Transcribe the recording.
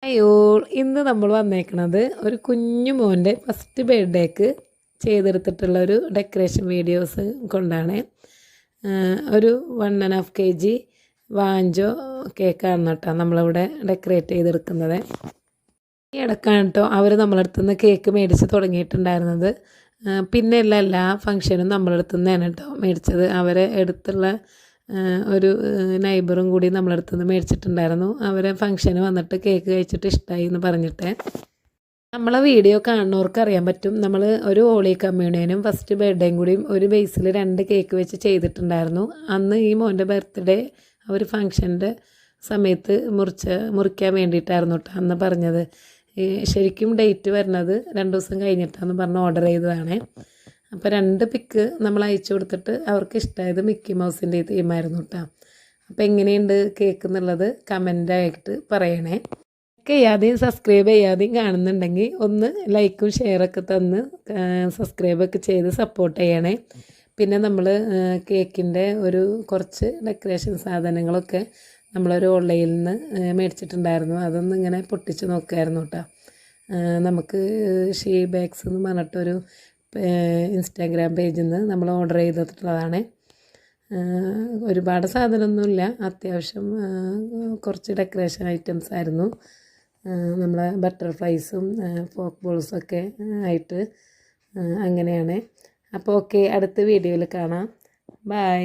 അയ്യോ ഇന്ന് നമ്മൾ വന്നേക്കണത് ഒരു കുഞ്ഞു മോൻ്റെ ഫസ്റ്റ് ബർത്ത്ഡേക്ക് ചെയ്തെടുത്തിട്ടുള്ള ഒരു ഡെക്കറേഷൻ വീഡിയോസ് കൊണ്ടാണ്. ഒരു 1.5 kg വാഞ്ചോ കേക്കാണ് കേട്ടോ നമ്മളിവിടെ ഡെക്കറേറ്റ് ചെയ്തെടുക്കുന്നത്. ഈ ഇടക്കാണ് കേട്ടോ അവർ നമ്മളടുത്തു നിന്ന് കേക്ക് മേടിച്ച് തുടങ്ങിയിട്ടുണ്ടായിരുന്നത്. പിന്നെ എല്ലാ ഫംഗ്ഷനും നമ്മളടുത്തു നിന്നാണ് കേട്ടോ മേടിച്ചത്. അവരെ അടുത്തുള്ള ഒരു നൈബറും കൂടി നമ്മളടുത്തു നിന്ന് മേടിച്ചിട്ടുണ്ടായിരുന്നു. അവരെ ഫംഗ്ഷന് വന്നിട്ട് കേക്ക് കഴിച്ചിട്ട് ഇഷ്ടമായി എന്ന് പറഞ്ഞിട്ട്. നമ്മളെ വീഡിയോ കാണുന്നവർക്ക് അറിയാൻ പറ്റും, നമ്മൾ ഒരു ഹോളി കമ്മ്യൂണിയനും ഫസ്റ്റ് ബർത്ത്ഡേയും കൂടിയും ഒരു ബേസിൽ 2 കേക്ക് വെച്ച് ചെയ്തിട്ടുണ്ടായിരുന്നു. അന്ന് ഈ മോൻ്റെ ബർത്ത്ഡേ ഒരു ഫംഗ്ഷൻ്റെ സമയത്ത് മുറിക്കാൻ വേണ്ടിയിട്ടായിരുന്നു കേട്ടോ അന്ന് പറഞ്ഞത്. ശരിക്കും ഡേറ്റ് വരുന്നത് 2 ദിവസം കഴിഞ്ഞിട്ടാണെന്ന് പറഞ്ഞ് ഓർഡർ ചെയ്തതാണ്. അപ്പോൾ 2 പിക്ക് നമ്മൾ അയച്ചു കൊടുത്തിട്ട് അവർക്ക് ഇഷ്ടമായത് മിക്കി മൗസിൻ്റെ തീമായിരുന്നു കേട്ടോ. അപ്പോൾ എങ്ങനെയുണ്ട് കേക്ക് എന്നുള്ളത് കമൻ്റായിട്ട് പറയണേ. ചെയ്യാതെയും സബ്സ്ക്രൈബ് ചെയ്യാതെയും കാണുന്നുണ്ടെങ്കിൽ ഒന്ന് ലൈക്കും ഷെയറൊക്കെ തന്ന് സബ്സ്ക്രൈബൊക്കെ ചെയ്ത് സപ്പോർട്ട് ചെയ്യണേ. പിന്നെ നമ്മൾ കേക്കിൻ്റെ കുറച്ച് ഡെക്കറേഷൻ സാധനങ്ങളൊക്കെ നമ്മളൊരു ഓൺലൈനിൽ നിന്ന് മേടിച്ചിട്ടുണ്ടായിരുന്നു. അതൊന്നും ഇങ്ങനെ പൊട്ടിച്ച് നോക്കുമായിരുന്നു കേട്ടോ. നമുക്ക് ഷീ ബാഗ്സ് എന്ന് പറഞ്ഞിട്ടൊരു ഇൻസ്റ്റാഗ്രാം പേജിൽ നിന്ന് നമ്മൾ ഓർഡർ ചെയ്തിട്ടുള്ളതാണ്. ഒരുപാട് സാധനമൊന്നുമില്ല, അത്യാവശ്യം കുറച്ച് ഡെക്കറേഷൻ ഐറ്റംസ് ആയിരുന്നു. നമ്മളെ ബട്ടർഫ്ലൈസും ഫോക്ക് ബോൾസൊക്കെ ആയിട്ട് അങ്ങനെയാണ്. അപ്പോൾ ഓക്കെ, അടുത്ത വീഡിയോയിൽ കാണാം. ബൈ.